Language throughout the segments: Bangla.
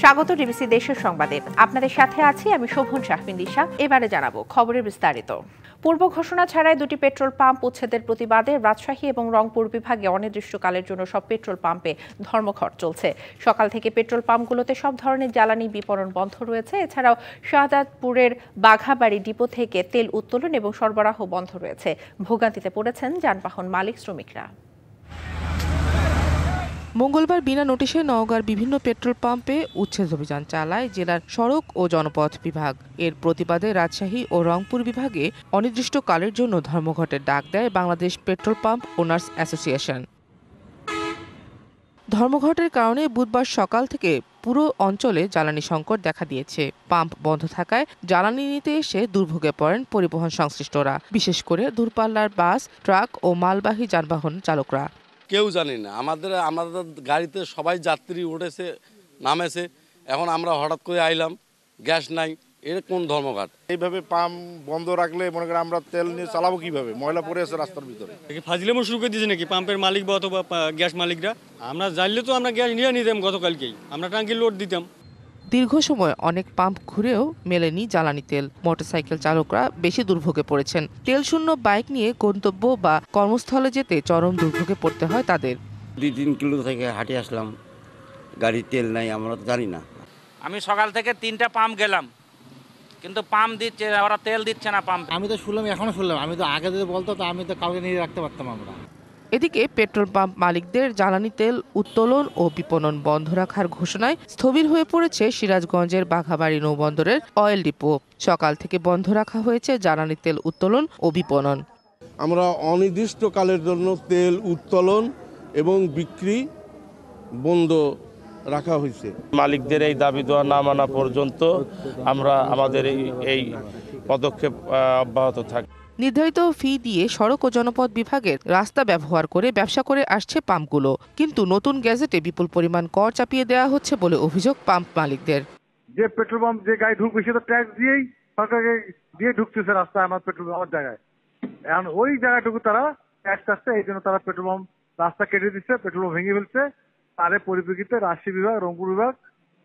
স্বাগত ডিবিসি দেশের সংবাদে। আপনাদের সাথে আছি আমি শোভন শাহমিন দিশা। এবারে জানাবো খবরের বিস্তারিত। পূর্ব ঘোষণা ছাড়াই দুটি পেট্রোল পাম্প উচ্ছেদের প্রতিবাদে রাজশাহী এবং রংপুর বিভাগে অনির্দিষ্টকালের জন্য সব পেট্রোল পাম্পে ধর্মঘট চলছে। সকাল থেকে পেট্রোল পাম্পগুলোতে সব ধরনের জ্বালানি বিপণন বন্ধ রয়েছে। এছাড়াও শাহজাদপুরের বাঘাবাড়ি ডিপো থেকে তেল উত্তোলন এবং সরবরাহ বন্ধ রয়েছে। ভোগান্তিতে পড়েছেন যানবাহন মালিক শ্রমিকরা। মঙ্গলবার বিনা নোটিশে নওগাঁর বিভিন্ন পেট্রোল পাম্পে উচ্ছেদ অভিযান চালায় জেলার সড়ক ও জনপথ বিভাগ। এর প্রতিবাদে রাজশাহী ও রংপুর বিভাগে অনির্দিষ্টকালের জন্য ধর্মঘটের ডাক দেয় Bangladesh petrol pump owners association. ধর্মঘটের কারণে বুধবার সকাল থেকে পুরো অঞ্চলে জ্বালানি সংকট দেখা দিয়েছে। পাম্প বন্ধ থাকায় জ্বালানি নিতে এসে দুর্ভোগে পড়েন পরিবহন সংশ্লিষ্টরা, বিশেষ করে দূরপাল্লার বাস, ট্রাক ও মালবাহী যানবাহন চালকরা। কেউ জানি না, আমাদের গাড়িতে সবাই যাত্রী উঠেছে নামেছে, এখন আমরা হঠাৎ করে আইলাম, গ্যাস নাই। এর কোন ধর্মঘাট? এইভাবে পাম্প বন্ধ রাখলে মনে করেন আমরা তেল নিয়ে চালাবো কিভাবে? ময়লা পড়ে আছে রাস্তার ভিতরে। ফাজিলেমো শুরু করে দিয়েছে নাকি পাম্পের মালিক বা অথবা গ্যাস মালিকরা? আমরা জানলে তো আমরা গ্যাস নিয়ে নিতাম, গতকালকেই আমরা ট্যাঙ্কি লোড দিতাম। দীর্ঘ সময় অনেক পাম্প ঘুরেও মেলেনি জ্বালানি তেল। মোটরসাইকেল চালকরা বেশি দুর্ভোগে পড়েছেন। তেল শূন্য বাইক নিয়ে গন্তব্য বা কর্মস্থলে যেতে চরম দুর্ভোগে পড়তে হয় তাদের। 2-3 কিলো থেকে হাঁটে আসলাম, গাড়ির তেল নাই, আমরা তো জানি না। আমি সকাল থেকে 3টা পাম্প গেলাম, কিন্তু পাম্প দিচ্ছে, ওরা তেল দিচ্ছে না পাম্প। আমি তো শুনলাম, এখনো শুনলাম। আমি তো আগে যদি বলতো তো আমি তো কাউকে নিয়ে রাখতে পারতাম আমরা। এদিকে পেট্রোল পাম্প মালিকদের জ্বালানি তেল উত্তোলন ও বিপণন বন্ধ রাখার ঘোষণায় স্থবির হয়ে পড়েছে সিরাজগঞ্জের বাঘাবাড়ি নৌবন্দরের অয়েল ডিপো। সকাল থেকে বন্ধ রাখা হয়েছে জ্বালানি তেল উত্তোলন ও বিপণন। আমরা অনির্দিষ্টকালের জন্য তেল উত্তোলন এবং বিক্রি বন্ধ রাখা হয়েছে। মালিকদের এই দাবি দেওয়া না মানা পর্যন্ত আমরা আমাদের এই পদক্ষেপ অব্যাহত থাকবে। নির্ধারিত ফি দিয়ে সড়ক ও জনপথ বিভাগের রাস্তা ব্যবহার করে ব্যবসা করে আসছে পাম্পগুলো, কিন্তু নতুন গ্যাজেটে বিপুল পরিমাণ কর চাপিয়ে দেওয়া হচ্ছে বলে অভিযোগ পাম্প মালিকদের। যে পেট্রোল পাম্প যে গাড়ি ঢুকবে সে তো ট্যাক্স দিয়েই সরকারকে দিয়ে ঢুকতেছে রাস্তায় আমার পেট্রোল পাম্পের জায়গায়। এখন ওই জায়গাটুকু তারা ট্যাক্স আসছে, এই জন্য তারা পেট্রোল পাম্প রাস্তা কেটে দিচ্ছে, পেট্রোল পাম্প ভেঙে ফেলছে। তার পরিপ্রেক্ষিতে রাজশাহী বিভাগ, রংপুর বিভাগ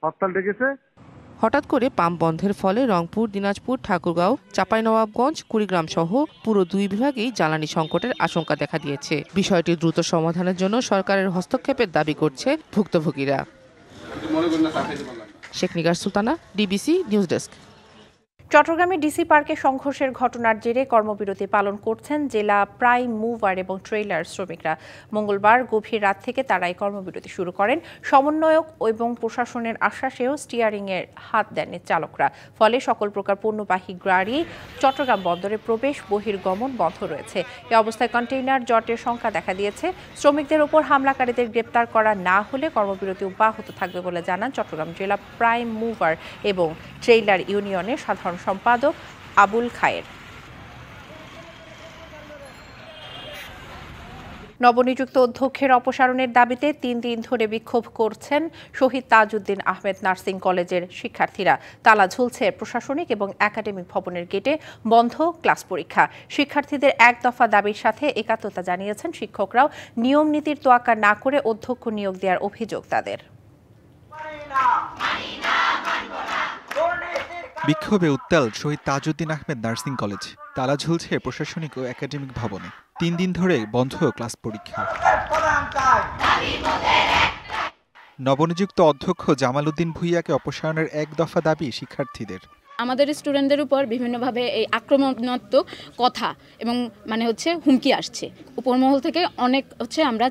হরতাল ডেকেছে। হঠাৎ করে পাম্প বন্ধের ফলে রংপুর, দিনাজপুর, ঠাকুরগাঁও, চাঁপাইনবাবগঞ্জ, কুড়িগ্রাম সহ পুরো দুই বিভাগেই জ্বালানি সংকটের আশঙ্কা দেখা দিয়েছে। বিষয়টি দ্রুত সমাধানের জন্য সরকারের হস্তক্ষেপের দাবি করছে ভুক্তভোগীরা। Sheikh Nigar Sultana, DBC news desk. চট্টগ্রামে ডিসি পার্কে সংঘর্ষের ঘটনার জেরে কর্মবিরতি পালন করছেন জেলা প্রাইম মুভার এবং ট্রেইলার শ্রমিকরা। মঙ্গলবার গভীর রাত থেকে তারা এই কর্মবিরতি শুরু করেন। সমন্বয়ক এবং প্রশাসনের আশ্বাসেও স্টিয়ারিংয়ের হাত দেননি চালকরা। ফলে সকল প্রকার পণ্যবাহী গাড়ি চট্টগ্রাম বন্দরে প্রবেশ বহির্গমন বন্ধ রয়েছে। এ অবস্থায় কন্টেইনার জটের শঙ্কা দেখা দিয়েছে। শ্রমিকদের ওপর হামলাকারীদের গ্রেপ্তার করা না হলে কর্মবিরতি অব্যাহত থাকবে বলে জানান চট্টগ্রাম জেলা প্রাইম মুভার এবং ট্রেইলার ইউনিয়নের সাধারণ সম্পাদক আবুল খায়ের। নবনিযুক্ত অধ্যক্ষের অপসারণের দাবিতে 3 দিন ধরে বিক্ষোভ করছেন শহীদ তাজউদ্দিন আহমেদ নার্সিং কলেজের শিক্ষার্থীরা। তালা ঝুলছে প্রশাসনিক এবং একাডেমিক ভবনের গেটে, বন্ধ ক্লাস পরীক্ষা। শিক্ষার্থীদের এক দফা দাবির সাথে একাত্মতা জানিয়েছেন শিক্ষকরাও। নিয়ম নীতির তোয়াক্কা না করে অধ্যক্ষ নিয়োগ দেওয়ার অভিযোগ তাদের। বিক্ষোভে উত্তাল শহীদ তাজউদ্দিন আহমেদ নার্সিং কলেজ। তালা ঝুলছে প্রশাসনিক ও একাডেমিক ভবনে। 3 দিন ধরে বন্ধ ক্লাস পরীক্ষা। নবনিযুক্ত অধ্যক্ষ জামাল উদ্দিন ভূঁইয়াকে অপসারণের এক দফা দাবি শিক্ষার্থীদের। আমাদের স্টুডেন্টদের উপর বিভিন্নভাবে এই আক্রমণাত্মক কথা এবং হুমকি আসছে। উপরমহল থেকে অনেক আমরা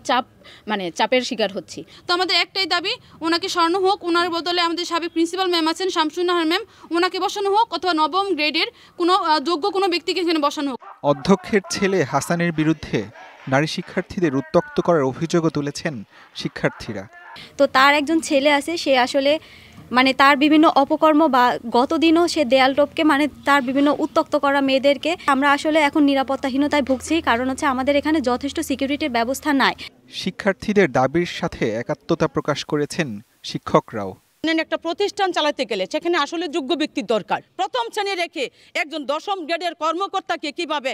চাপের শিকার হচ্ছি। তো আমাদের একটাই দাবি, ওনাকে সরানো হোক। ওনার বদলে আমাদের সাবেক প্রিন্সিপাল ম্যাম আছেন শামসুন্নাহার ম্যাম, ওনাকে বসানো হোক, অথবা নবম গ্রেডের কোনো যোগ্য কোনো ব্যক্তিকে এখানে বসানো হোক। অধ্যক্ষের ছেলে হাসানের বিরুদ্ধে নারী শিক্ষার্থীদের উত্ত্যক্ত করার অভিযোগও তুলেছেন শিক্ষার্থীরা। তো তার একজন ছেলে আছে, সে আসলে তার বিভিন্ন অপকর্ম বা গতদিনও সে দেয়াল টপকে তার বিভিন্ন উত্ত্যক্ত করা মেয়েদেরকে আমরা আসলে এখন নিরাপত্তাহীনতায় ভুগছি, কারণ আমাদের এখানে যথেষ্ট সিকিউরিটির ব্যবস্থা নাই। শিক্ষার্থীদের দাবির সাথে একাত্মতা প্রকাশ করেছেন শিক্ষকরাও। একটা প্রতিষ্ঠান চালাতে গেলে সেখানে আসলে যোগ্য ব্যক্তির দরকার। প্রথম শ্রেণী রেখে একজন 10ম গ্রেডের কর্মকর্তাকে কিভাবে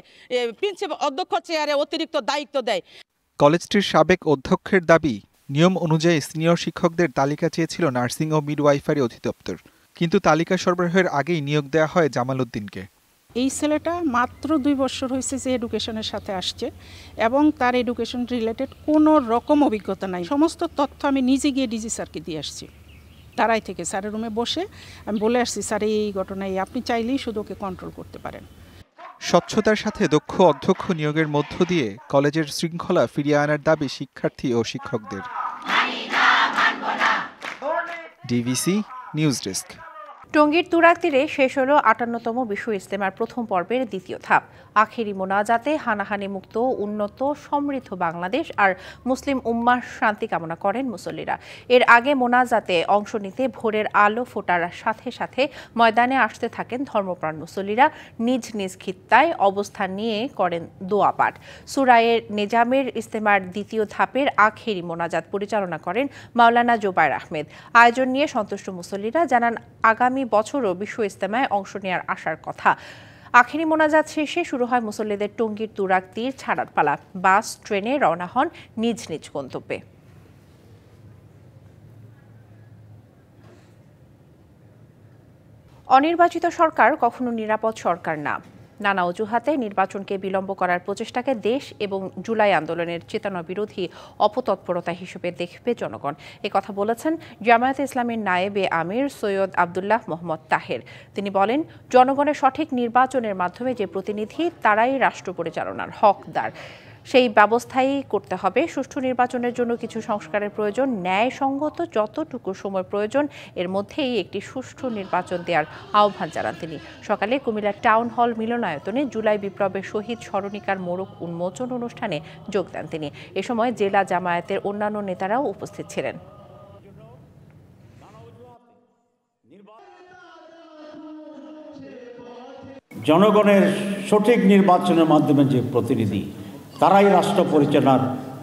প্রিন্সিপাল অধ্যক্ষ চেয়ারে অতিরিক্ত দায়িত্ব দেয়? কলেজটির সাবেক অধ্যক্ষের দাবি, নিয়ম অনুযায়ী সিনিয়র শিক্ষকদের তালিকা চেয়েছিল নার্সিং ও মিডওয়াইফারি অধিদপ্তর, কিন্তু তালিকা সরবরাহের আগেই নিয়োগ দেওয়া হয় জামাল উদ্দিনকে। এই ছেলেটা মাত্র 2 বছর হয়েছে যে এডুকেশনের সাথে আসছে এবং তার এডুকেশন রিলেটেড কোনো রকম অভিজ্ঞতা নাই। সমস্ত তথ্য আমি নিজে গিয়ে ডিজি স্যারকে দিয়ে আসছি। তারাই থেকে স্যারের রুমে বসে আমি বলে আসছি, স্যার এই ঘটনায় আপনি চাইলেই শুধু ওকে কন্ট্রোল করতে পারেন। স্বচ্ছতার সাথে দক্ষ অধ্যক্ষ নিয়োগের মধ্য দিয়ে কলেজের শৃঙ্খলা ফিরিয়ে আনার দাবি শিক্ষার্থী ও শিক্ষকদের। DVC news desk. টঙ্গীর তুরাগ তীরে শেষ হল ৫৮তম বিশ্ব ইজতেমার প্রথম পর্বের দ্বিতীয় ধাপ। আখেরি মোনাজাতে হানাহানি মুক্ত উন্নত সমৃদ্ধ বাংলাদেশ আর মুসলিম উম্মার শান্তি কামনা করেন মুসল্লিরা। এর আগে মোনাজাতে অংশ নিতে ভোরের আলো ফোটার সাথে সাথে ময়দানে আসতে থাকেন ধর্মপ্রাণ মুসল্লিরা। নিজ নিজ খিত্তায় অবস্থান নিয়ে করেন দোয়া পাঠ। সুরায়ের নিজামের ইজতেমার দ্বিতীয় ধাপের আখেরি মোনাজাত পরিচালনা করেন মাওলানা জোবায়ের আহমেদ। আয়োজন নিয়ে সন্তুষ্ট মুসল্লিরা জানান আগামী বছরও বিশ্ব ইজতেমায় অংশ নেওয়ার আশার কথা। আখেরি মোনাজাত শেষে শুরু হয় মুসল্লিদের টঙ্গীর তুরাগ তীর ছাড়ার পালা। বাস ট্রেনে রওনা হন নিজ নিজ গন্তব্যে। অনির্বাচিত সরকার কখনো নিরাপদ সরকার না। নানা অজুহাতে নির্বাচনকে বিলম্ব করার প্রচেষ্টাকে দেশ এবং জুলাই আন্দোলনের চেতনা বিরোধী অপতৎপরতা হিসেবে দেখবে জনগণ। কথা বলেছেন জামায়াতে ইসলামের নায়েবে আমির সৈয়দ আব্দুল্লাহ মোহাম্মদ তাহের। তিনি বলেন, জনগণের সঠিক নির্বাচনের মাধ্যমে যে প্রতিনিধি তারাই রাষ্ট্র পরিচালনার হকদার। সেই ব্যবস্থাই করতে হবে। সুষ্ঠু নির্বাচনের জন্য কিছু সংস্কারের প্রয়োজন। ন্যায়সঙ্গত যতটুকু সময় প্রয়োজন এর মধ্যেই একটি সুষ্ঠু নির্বাচন দেওয়ার আহ্বান জানান তিনি। সকালে কুমিল্লা টাউন হল মিলনায়তনে জুলাই বিপ্লবের শহীদ স্মরণিকার মোড়ক উন্মোচন অনুষ্ঠানে যোগ দেন তিনি। এ সময় জেলা জামায়াতের অন্যান্য নেতারাও উপস্থিত ছিলেন। জনগণের সঠিক নির্বাচনের মাধ্যমে যে প্রতিনিধি তারাই রাষ্ট্র পরিচালনার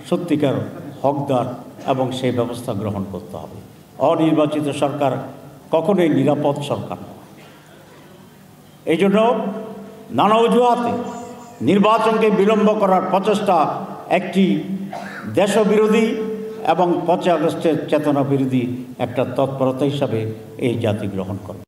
সত্যিকার হকদার এবং সেই ব্যবস্থা গ্রহণ করতে হবে। অনির্বাচিত সরকার কখনোই নিরাপদ সরকার নয়। এই জন্য নানা অজুহাতে নির্বাচনকে বিলম্ব করার প্রচেষ্টা একটি দেশবিরোধী এবং ৫ই আগস্টের চেতনা বিরোধী একটা তৎপরতা হিসাবে এই জাতি গ্রহণ করে।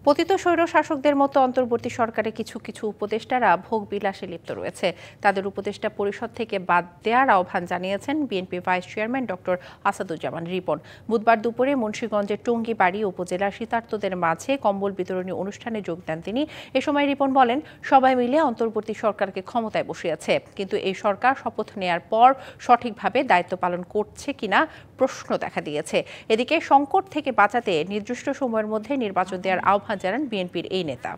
পতিত স্বৈর শাসকদের মতো অন্তর্বর্তী সরকারে কিছু কিছু উপদেষ্টারা ভোগ বিলাসে লিপ্ত রয়েছে। তাদের উপদেষ্টা পরিষদ থেকে বাদ দেওয়ার আহ্বান জানিয়েছেন BNP vice chairman doctor Asaduzzaman Ripon. বুধবার দুপুরে মুন্সিগঞ্জের টঙ্গীবাড়ি উপজেলার শীতার্তদের মাঝে কম্বল বিতরণী অনুষ্ঠানে যোগ দেন তিনি। এ সময় রিপন বলেন, সবাই মিলে অন্তর্বর্তী সরকারকে ক্ষমতায় বসিয়েছে, কিন্তু এই সরকার শপথ নেয়ার পর সঠিকভাবে দায়িত্ব পালন করছে কিনা প্রশ্ন দেখা দিয়েছে। এদিকে সংকট থেকে বাঁচাতে নির্দিষ্ট সময়ের মধ্যে নির্বাচন দেওয়ার আহ্বান জানান বিএনপির এই নেতা।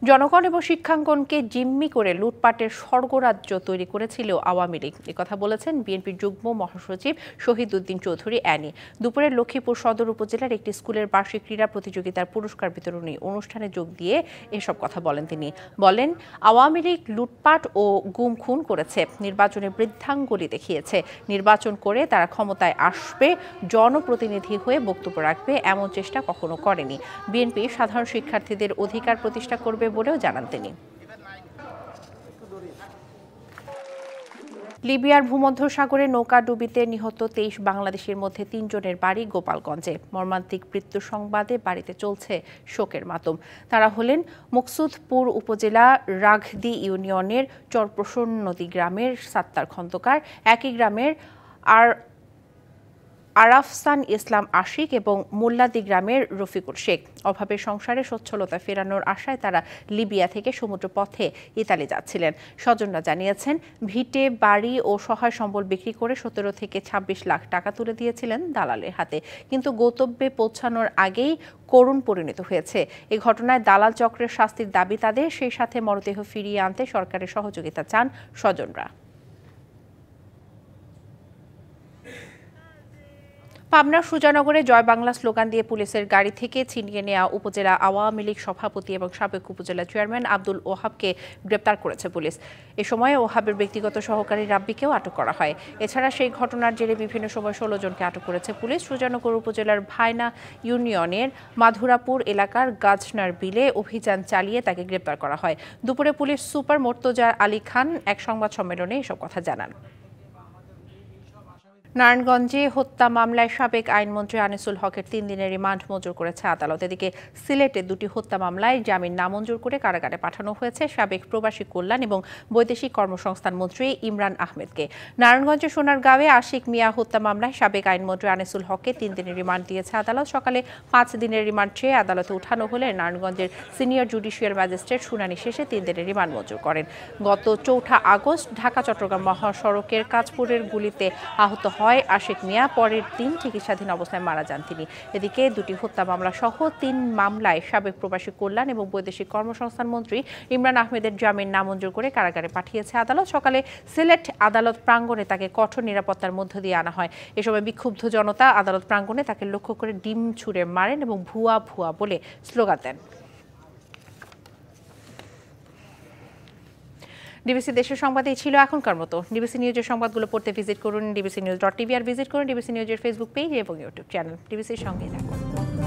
জনগণ এবং শিক্ষাঙ্গনকে জিম্মি করে লুটপাটের স্বর্গরাজ্য তৈরি করেছিল আওয়ামী লীগ। একথা বলেছেন বিএনপির যুগ্ম মহাসচিব শহীদ উদ্দিন চৌধুরী অ্যানি। দুপুরে লক্ষ্মীপুর সদর উপজেলার একটি স্কুলের বার্ষিক ক্রীড়া প্রতিযোগিতার পুরস্কার বিতরণী অনুষ্ঠানে যোগ দিয়ে এসব কথা বলেন তিনি। বলেন, আওয়ামী লীগ লুটপাট ও গুম খুন করেছে, নির্বাচনে বৃদ্ধাঙ্গুলি দেখিয়েছে। নির্বাচন করে তারা ক্ষমতায় আসবে, জনপ্রতিনিধি হয়ে বক্তব্য রাখবে, এমন চেষ্টা কখনো করেনি। বিএনপি সাধারণ শিক্ষার্থীদের অধিকার প্রতিষ্ঠা করবে বলেও জানান তিনি। লিবিয়ার ভূমধ্যসাগরে নৌকাডুবিতে নিহত 23 বাংলাদেশের মধ্যে 3 জনের বাড়ি গোপালগঞ্জে। মর্মান্তিক মৃত্যু সংবাদে বাড়িতে চলছে শোকের মাতম। তারা হলেন মকসুদপুর উপজেলা রাঘদি ইউনিয়নের চরপ্রসন্নদী গ্রামের সাত্তার খন্দকার, একই গ্রামের আরাফসান ইসলাম আশিক এবং মোল্লাদি গ্রামের রফিকুল শেখ। অভাবের সংসারে সচ্ছলতা ফেরানোর আশায় তারা লিবিয়া থেকে সমুদ্রপথে ইতালি যাচ্ছিলেন। স্বজনরা জানিয়েছেন, ভিটে বাড়ি ও সহায় সম্বল বিক্রি করে 17 থেকে 26 লাখ টাকা তুলে দিয়েছিলেন দালালের হাতে, কিন্তু গন্তব্যে পৌঁছানোর আগেই করুণ পরিণত হয়েছে। এই ঘটনায় দালাল চক্রের শাস্তির দাবি তাদের, সেই সাথে মরদেহ ফিরিয়ে আনতে সরকারের সহযোগিতা চান স্বজনরা। পাবনার সুজানগরে জয় বাংলা স্লোগান দিয়ে পুলিশের গাড়ি থেকে ছিনিয়ে নেওয়া উপজেলা আওয়ামী লীগ সভাপতি এবং সাবেক উপজেলা চেয়ারম্যান আব্দুল ওহাবকে গ্রেপ্তার করেছে পুলিশ। এ সময় ওহাবের ব্যক্তিগত সহকারী রাব্বিকেও আটক করা হয়। এছাড়া সেই ঘটনার জেরে বিভিন্ন সময় 16 জনকে আটক করেছে পুলিশ। সুজানগর উপজেলার ভাইনা ইউনিয়নের মাধুরাপুর এলাকার গাজনার বিলে অভিযান চালিয়ে তাকে গ্রেপ্তার করা হয়। দুপুরে পুলিশ সুপার মোর্তজা আলী খান এক সংবাদ সম্মেলনে এসব কথা জানান। নারায়ণগঞ্জে হত্যা মামলায় সাবেক আইনমন্ত্রী আনিসুল হকের 3 দিনের রিমান্ড মঞ্জুর করেছে আদালত। এদিকে সিলেটে 2টি হত্যা মামলায় জামিন নামঞ্জুর করে কারাগারে পাঠানো হয়েছে সাবেক প্রবাসী কল্যাণ এবং বৈদেশিক কর্মসংস্থান মন্ত্রী ইমরান আহমেদকে। নারায়ণগঞ্জের সোনারগাঁওয়ে আশিক মিয়া হত্যা মামলায় সাবেক আইনমন্ত্রী আনিসুল হককে 3 দিনের রিমান্ড দিয়েছে আদালত। সকালে 5 দিনের রিমান্ড চেয়ে আদালতে উঠানো হলে নারায়ণগঞ্জের সিনিয়র জুডিশিয়াল ম্যাজিস্ট্রেট শুনানি শেষে 3 দিনের রিমান্ড মঞ্জুর করেন। গত 4 আগস্ট ঢাকা চট্টগ্রাম মহাসড়কের কাঁচপুরের গুলিতে আহত হয় আশিক মিয়া। পরের দিন চিকিৎসাধীন অবস্থায় মারা যান তিনি। এদিকে 2টি হত্যা মামলা সহ 3 মামলায় সাবেক প্রবাসী কল্যাণ এবং বৈদেশিক কর্মসংস্থান মন্ত্রী ইমরান আহমেদের জামিন নামঞ্জুর করে কারাগারে পাঠিয়েছে আদালত। সকালে সিলেট আদালত প্রাঙ্গণে তাকে কঠোর নিরাপত্তার মধ্য দিয়ে আনা হয়। এ সময় বিক্ষুব্ধ জনতা আদালত প্রাঙ্গণে তাকে লক্ষ্য করে ডিম ছুঁড়ে মারেন এবং ভুয়া ভুয়া বলে স্লোগান দেন। ডিবিসি দেশের সংবাদে ছিল এখনকার মতো। ডিবিসি নিউজের সংবাদগুলো পড়তে ভিজিট করুন dbcnews.tv আর ভিজিট করুন ডিবিসি নিউজের ফেসবুক পেজ এবং ইউটিউব চ্যানেল। ডিবিসির সঙ্গে থাকুন।